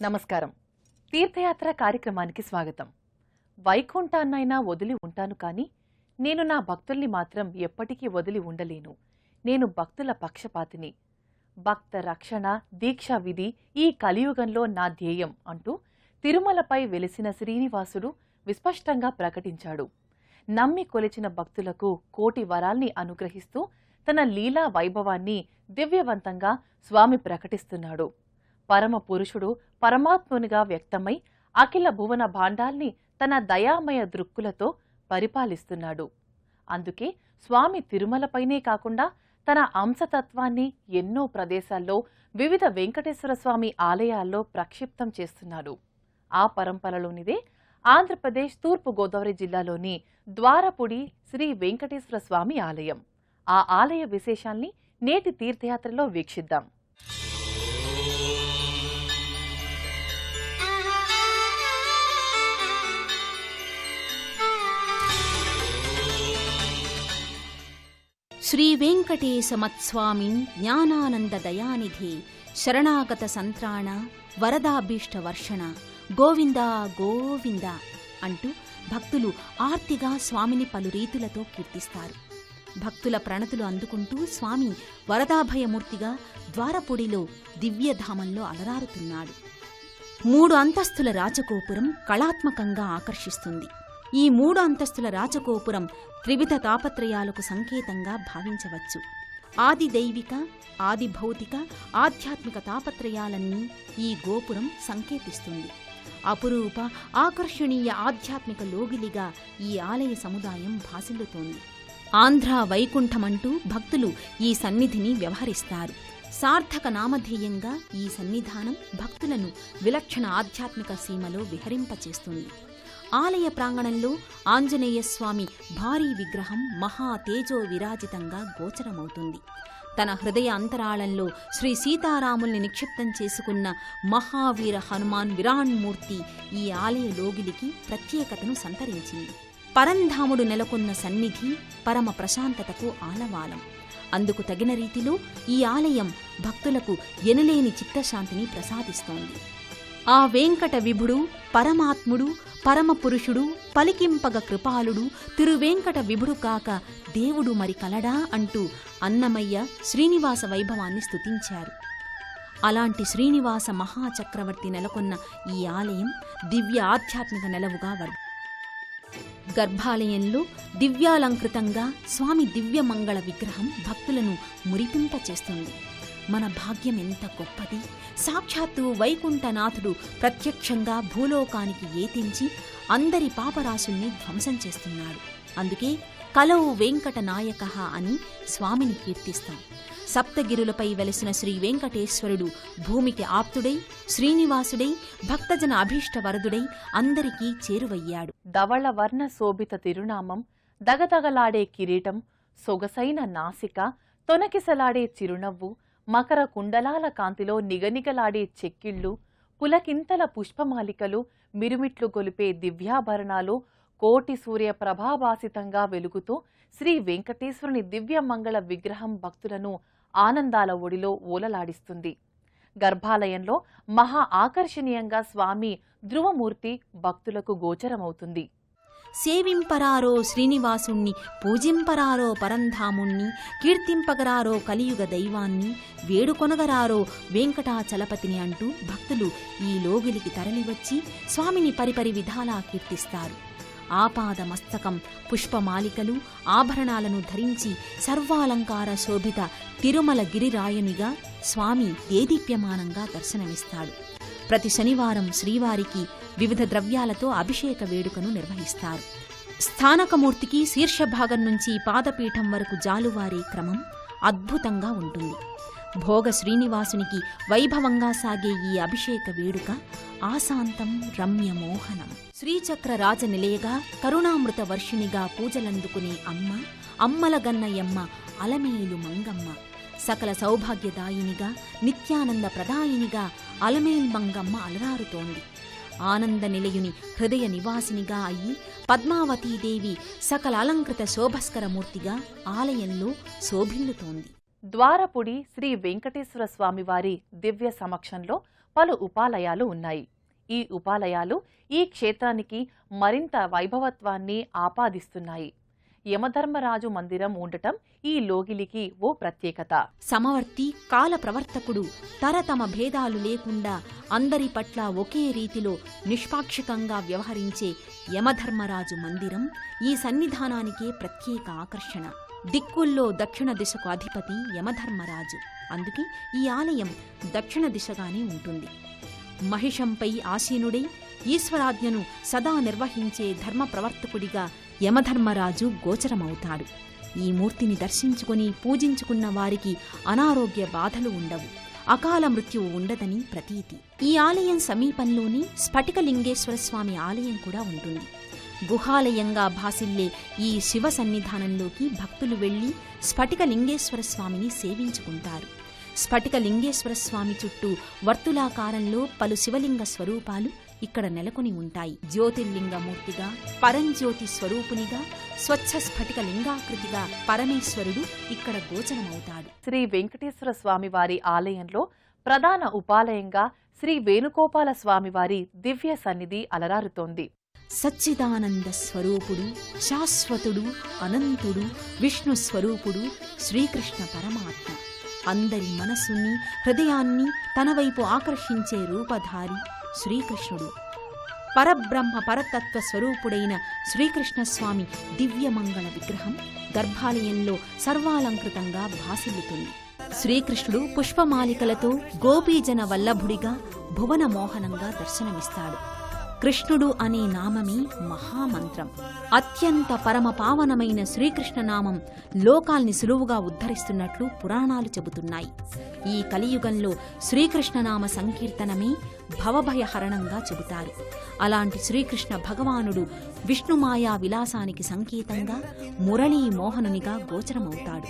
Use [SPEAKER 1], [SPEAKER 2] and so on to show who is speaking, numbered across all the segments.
[SPEAKER 1] నమస్కారం. తీర్థయాత్ర కార్యక్రమానికి స్వాగతం. వైకుంఠాన్నైనా వదిలి ఉంటాను కానీ నేను నా భక్తుల్ని మాత్రం ఎప్పటికీ వదిలి ఉండలేను. నేను భక్తుల పక్షపాతిని. భక్త రక్షణ దీక్షా విధి ఈ కలియుగంలో నా ధ్యేయం అంటూ తిరుమలపై వెలిసిన శ్రీనివాసుడు విస్పష్టంగా ప్రకటించాడు. నమ్మి కొలిచిన భక్తులకు కోటి వరాల్ని అనుగ్రహిస్తూ తన లీలా వైభవాన్ని దివ్యవంతంగా స్వామి ప్రకటిస్తున్నాడు. పరమ పురుషుడు పరమాత్మునిగా వ్యక్తమై అఖిల భువన భాండాల్ని తన దయామయ దృక్కులతో పరిపాలిస్తున్నాడు. అందుకే స్వామి తిరుమలపైనే కాకుండా తన అంశతత్వాన్ని ఎన్నో ప్రదేశాల్లో వివిధ వెంకటేశ్వర స్వామి ఆలయాల్లో ప్రక్షిప్తం చేస్తున్నాడు. ఆ పరంపరలోనిదే ఆంధ్రప్రదేశ్ తూర్పు గోదావరి జిల్లాలోని ద్వారపుడి శ్రీ వెంకటేశ్వర స్వామి ఆలయం. ఆ ఆలయ విశేషాల్ని నేటి తీర్థయాత్రలో వీక్షిద్దాం.
[SPEAKER 2] శ్రీ వెంకటేశ మత్స్వామిన్ జ్ఞానానంద దయానిధి శరణాగత సంత్రాణ వరదాభీష్ట వర్షణ గోవింద గోవింద అంటూ భక్తులు ఆర్తిగా స్వామిని పలు రీతులతో కీర్తిస్తారు. భక్తుల ప్రణతులు అందుకుంటూ స్వామి వరదాభయమూర్తిగా ద్వారపుడిలో దివ్యధామంలో అలరారుతున్నాడు. 3 అంతస్తుల రాజగోపురం కళాత్మకంగా ఆకర్షిస్తుంది. ఈ 3 అంతస్తుల రాజగోపురం త్రివిధ తాపత్రయాలకు సంకేతంగా భావించవచ్చు. ఆది దైవిక, ఆది భౌతిక, ఆధ్యాత్మిక తాపత్రయాలన్నీ ఈ గోపురం సంకేతిస్తుంది. అపురూప ఆకర్షణీయ ఆధ్యాత్మిక లోగిలిగా ఈ ఆలయ సముదాయం భాసిల్లుతోంది. ఆంధ్ర వైకుంఠమంటూ భక్తులు ఈ సన్నిధిని వ్యవహరిస్తారు. సార్థక నామధేయంగా ఈ సన్నిధానం భక్తులను విలక్షణ ఆధ్యాత్మిక సీమలో విహరింపచేస్తుంది. ఆలయ ప్రాంగణంలో ఆంజనేయస్వామి భారీ విగ్రహం మహా తేజో విరాజితంగా గోచరమవుతుంది. తన హృదయ అంతరాళంలో శ్రీ సీతారాముల్ని నిక్షిప్తం చేసుకున్న మహావీర హనుమాన్ విరాణ్మూర్తి ఈ ఆలయ లోగిలికి ప్రత్యేకతను సంతరించింది. పరంధాముడు నెలకొన్న సన్నిధి పరమ ప్రశాంతతకు ఆలవాలం. అందుకు తగిన రీతిలో ఈ ఆలయం భక్తులకు ఎనలేని చిత్తశాంతిని ప్రసాదిస్తోంది. ఆ వెంకట విభుడు పరమాత్ముడు పరమపురుషుడు పలికింపగ కృపాలుడు తిరువేంకట విభుడు కాక దేవుడు మరి కలడా అంటూ అన్నమయ్య శ్రీనివాస వైభవాన్ని స్తుతించారు. అలాంటి శ్రీనివాస మహాచక్రవర్తి నెలకొన్న ఈ ఆలయం దివ్య ఆధ్యాత్మిక నెలవుగా గర్భాలయంలో దివ్యాలంకృతంగా స్వామి దివ్యమంగళ విగ్రహం భక్తులను మురిపింపచేస్తుంది. మన భాగ్యం ఎంత గొప్పది! సాక్షాత్తు వైకుంఠనాథుడు ప్రత్యక్షంగా భూలోకానికి ఏతించి అందరి పాపరాశుల్ని ధ్వంసం చేస్తున్నాడు. అందుకే కలౌ వెంకట నాయకః అని స్వామిని కీర్తిస్తాం. సప్తగిరులపై వెలసిన శ్రీ వెంకటేశ్వరుడు భూమికి ఆప్తుడై శ్రీనివాసుడై భక్తజన అభీష్ట వరదుడై అందరికీ చేరువయ్యాడు.
[SPEAKER 1] ధవళ వర్ణ శోభిత తిరునామం, దగదగలాడే కిరీటం, సొగసైన నాసిక, తొనకిసలాడే చిరునవ్వు, మకర కుండలాల కాంతిలో నిగనిగలాడే చెక్కిళ్లు, పులకింతల పుష్పమాలికలు, మిరుమిట్లు గొలిపే దివ్యాభరణాలు, కోటి సూర్య ప్రభాభాసితంగా వెలుగుతూ శ్రీ వెంకటేశ్వరుని దివ్యమంగళ విగ్రహం భక్తులను ఆనందాల ఒడిలో ఓలలాడిస్తుంది. గర్భాలయంలో మహా ఆకర్షణీయంగా స్వామి ధ్రువమూర్తి భక్తులకు గోచరమవుతుంది.
[SPEAKER 2] సేవింపరారో శ్రీనివాసుణ్ణి, పూజింపరారో పరంధాముణ్ణి, కీర్తింపగరారో కలియుగ దైవాన్ని, వేడుకొనగరారో వెంకటాచలపతిని అంటూ భక్తులు ఈ లోగిలికి తరలివచ్చి స్వామిని పరిపరి విధాలా కీర్తిస్తారు. ఆపాద మస్తకం పుష్పమాలికలు ఆభరణాలను ధరించి సర్వాలంకార శోభిత తిరుమల గిరిరాయునిగా స్వామి దేదీప్యమానంగా దర్శనమిస్తాడు. ప్రతి శనివారం శ్రీవారికి వివిధ ద్రవ్యాలతో అభిషేక వేడుకను నిర్వహిస్తారు. స్థానకమూర్తికి శీర్షభాగం నుంచి పాదపీఠం వరకు జాలువారే క్రమం అద్భుతంగా ఉంటుంది. భోగ శ్రీనివాసునికి వైభవంగా సాగే ఈ అభిషేక వేడుక ఆశాంతం రమ్యమోహనం. శ్రీచక్ర రాజనిలయగా కరుణామృత వర్షిణిగా పూజలందుకునే అమ్మ, అమ్మల గన్నయమ్మ అలమేలు మంగమ్మ, సకల సౌభాగ్యదాయినిగా నిత్యానంద ప్రదాయినిగా అలమేల్ మంగమ్మ అలరారుతోంది. ఆనంద నిలయుని హృదయ నివాసినిగా అయ్యి పద్మావతీదేవి సకల అలంకృత శోభస్కరమూర్తిగా ఆలయంలో శోభిల్లుతోంది.
[SPEAKER 1] ద్వారపుడి శ్రీ వెంకటేశ్వర స్వామివారి దివ్య సమక్షంలో పలు ఉపాలయాలు ఉన్నాయి. ఈ ఉపాలయాలు ఈ క్షేత్రానికి మరింత వైభవత్వాన్ని ఆపాదిస్తున్నాయి. యమధర్మరాజు మందిరం ఉండటం ఈ లోగిలికి ఓ ప్రత్యేకత.
[SPEAKER 2] సమవర్తి కాల ప్రవర్తకుడు తరతమ భేదాలు లేకుండా అందరి పట్ల ఒకే రీతిలో నిష్పాక్షికంగా వ్యవహరించే యమధర్మరాజు మందిరం ఈ సన్నిధానానికే ప్రత్యేక ఆకర్షణ. దిక్కుల్లో దక్షిణ దిశకు అధిపతి యమధర్మరాజు. అందుకే ఈ ఆలయం దక్షిణ దిశగానే ఉంటుంది. మహిషంపై ఆసీనుడై ఈశ్వరాజ్ఞను సదా నిర్వహించే ధర్మ ప్రవర్తకుడిగా యమధర్మరాజు గోచరమవుతాడు. ఈ మూర్తిని దర్శించుకుని పూజించుకున్న వారికి అనారోగ్య బాధలు ఉండవు, అకాల మృత్యువు ఉండదని ప్రతీతి. ఈ ఆలయం సమీపంలోని స్ఫటికలింగేశ్వరస్వామి ఆలయం కూడా ఉంటుంది. గుహాలయంగా భాసిల్లే ఈ శివ సన్నిధానంలోకి భక్తులు వెళ్లి స్ఫటికలింగేశ్వరస్వామిని సేవించుకుంటారు. స్ఫటికలింగేశ్వరస్వామి చుట్టూ వర్తులాకారంలో పలు శివలింగ స్వరూపాలు ఇక్కడ నెలకొని ఉంటాయి. జ్యోతిర్లింగమూర్తిగా, పరంజ్యోతి స్వరూపునిగా, స్వచ్ఛ స్ఫటిక లింగాకృతిగా పరమేశ్వరుడు ఇక్కడ గోచరమవుతాడు.
[SPEAKER 1] శ్రీ వెంకటేశ్వర స్వామివారి ఆలయంలో ప్రధాన ఉపాలయంగా శ్రీ వేణుగోపాల స్వామివారి దివ్య సన్నిధి అలరారుతోంది.
[SPEAKER 2] సచ్చిదానంద స్వరూపుడు, శాశ్వతుడు, అనంతుడు, విష్ణు స్వరూపుడు శ్రీకృష్ణ పరమాత్మ. అందరి మనసుని, హృదయాన్ని తన వైపు ఆకర్షించే రూపధారి శ్రీకృష్ణుడు. పరబ్రహ్మ పరతత్వ స్వరూపుడైన శ్రీకృష్ణస్వామి దివ్యమంగళ విగ్రహం గర్భాలయంలో సర్వాలంకృతంగా భాసిల్లుతుంది. శ్రీకృష్ణుడు పుష్పమాలికలతో గోపీజన వల్లభుడిగా భువన మోహనంగా దర్శనమిస్తాడు. కృష్ణుడు అనే నామమే మహామంత్రం. అత్యంత పరమ పావనమైన శ్రీకృష్ణనామం లోకాల్ని సులువుగా ఉద్ధరిస్తున్నట్లు పురాణాలు చెబుతున్నాయి. ఈ కలియుగంలో శ్రీకృష్ణనామ సంకీర్తనమే భవభయహరణంగా చెబుతారు. అలాంటి శ్రీకృష్ణ భగవానుడు విష్ణుమాయా విలాసానికి సంకేతంగా మురళీ మోహనునిగా గోచరమవుతాడు.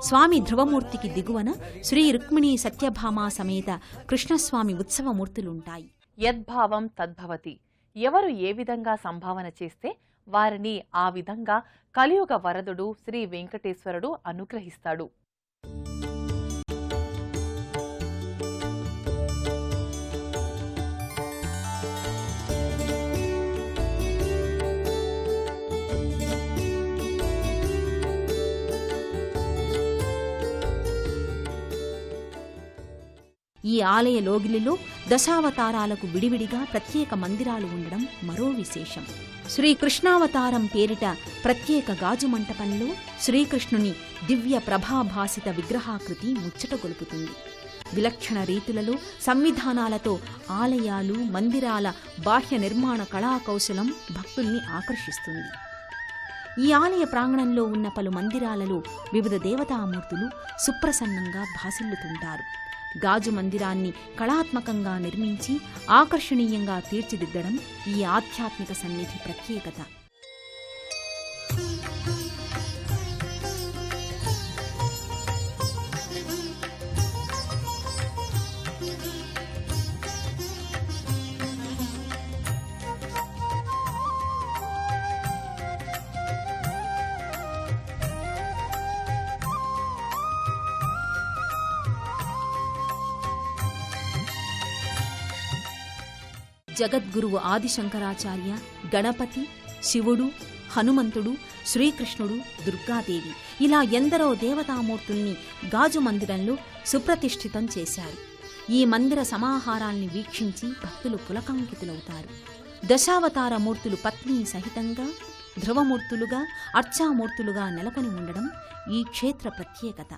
[SPEAKER 2] స్వామి ధ్రువమూర్తికి దిగువన శ్రీ రుక్మిణీ సత్యభామా సమేత కృష్ణస్వామి ఉత్సవమూర్తులుంటాయి.
[SPEAKER 1] యద్భావం తద్భవతి. ఎవరు ఏ విధంగా సంభావన చేస్తే వారిని ఆ విధంగా కలియుగ వరదుడు శ్రీ వెంకటేశ్వరుడు అనుగ్రహిస్తాడు.
[SPEAKER 2] ఈ ఆలయ లోగిలిలో దశావతారాలకు విడివిడిగా ప్రత్యేక మందిరాలు ఉండడం మరో విశేషం. శ్రీకృష్ణావతారం పేరిట ప్రత్యేక గాజు మంటపంలో శ్రీకృష్ణుని దివ్య ప్రభాభాసిత విగ్రహాకృతి ముచ్చటగొలుపుతుంది. విలక్షణ రీతులలో సంవిధానాలతో ఆలయాలు, మందిరాల బాహ్య నిర్మాణ కళాకౌశలం భక్తుల్ని ఆకర్షిస్తుంది. ఈ ఆలయ ప్రాంగణంలో ఉన్న పలు మందిరాలలో వివిధ దేవతామూర్తులు సుప్రసన్నంగా భాసిల్లుతుంటారు. గాజు మందిరాన్ని కళాత్మకంగా నిర్మించి ఆకర్షణీయంగా తీర్చిదిద్దడం ఈ ఆధ్యాత్మిక సన్నిధి ప్రత్యేకత. జగద్గురువు ఆదిశంకరాచార్య, గణపతి, శివుడు, హనుమంతుడు, శ్రీకృష్ణుడు, దుర్గాదేవి ఇలా ఎందరో దేవతామూర్తుల్ని గాజు మందిరంలో సుప్రతిష్ఠితం చేశారు. ఈ మందిర సమాహారాల్ని వీక్షించి భక్తులు పులకాంకితులవుతారు. దశావతార మూర్తులు పత్ని సహితంగా ధ్రువమూర్తులుగా, అర్చామూర్తులుగా నెలకొని ఉండడం ఈ క్షేత్ర ప్రత్యేకత.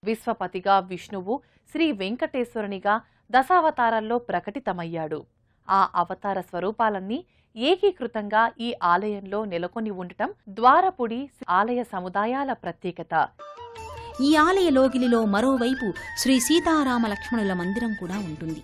[SPEAKER 1] విశ్వపతిగా విష్ణువు శ్రీ వెంకటేశ్వరునిగా దశావతారాల్లో ప్రకటితమయ్యాడు. ఆ అవతార స్వరూపాలన్నీ ఏకీకృతంగా ఈ ఆలయంలో నెలకొని ఉండటం ద్వారపుడి ఆలయ సముదాయాల ప్రత్యేకత.
[SPEAKER 2] ఈ ఆలయ లోగిలిలో మరోవైపు శ్రీ సీతారామ లక్ష్మణుల మందిరం కూడా ఉంటుంది.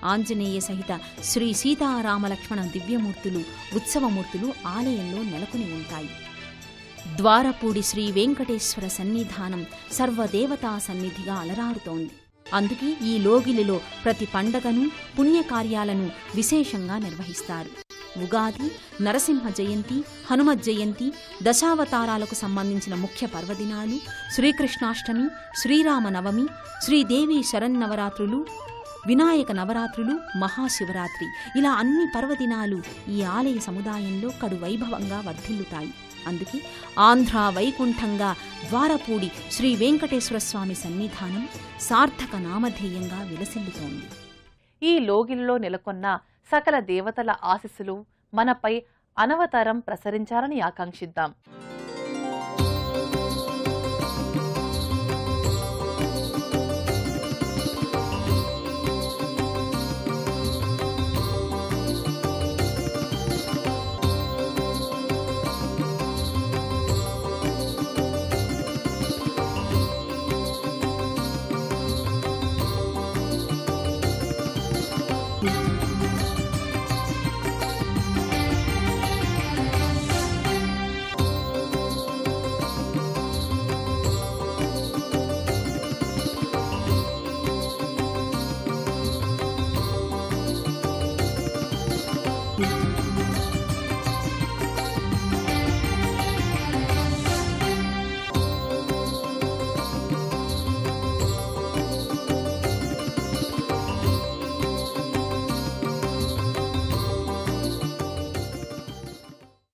[SPEAKER 2] ఆంజనేయ సహిత శ్రీ సీతారామలక్ష్మణ దివ్యమూర్తులు, ఉత్సవమూర్తులు ఆలయంలో నెలకొని ఉంటాయి. ద్వారపూడి శ్రీ వెంకటేశ్వర సన్నిధానం సర్వదేవతా సన్నిధిగా అలరారుతోంది. అందుకే ఈ లోగిలిలో ప్రతి పండగను, పుణ్యకార్యాలను విశేషంగా నిర్వహిస్తారు. ఉగాది, నరసింహ జయంతి, హనుమత్ జయంతి, దశావతారాలకు సంబంధించిన ముఖ్య పర్వదినాలు, శ్రీకృష్ణాష్టమి, శ్రీరామనవమి, శ్రీదేవి శరన్నవరాత్రులు, వినాయక నవరాత్రులు, మహాశివరాత్రి ఇలా అన్ని పర్వదినాలు ఈ ఆలయ సముదాయంలో కడు వైభవంగా వర్ధిల్లుతాయి. అందుకే ఆంధ్ర వైకుంఠంగా ద్వారపూడి శ్రీ వెంకటేశ్వర స్వామి సన్నిధానం సార్థక నామధేయంగా విలసిల్లుతోంది.
[SPEAKER 1] ఈ లోగిలిలో నెలకొన్న సకల దేవతల ఆశీస్సులు మనపై అనవతరం ప్రసరించాలని ఆకాంక్షిద్దాం.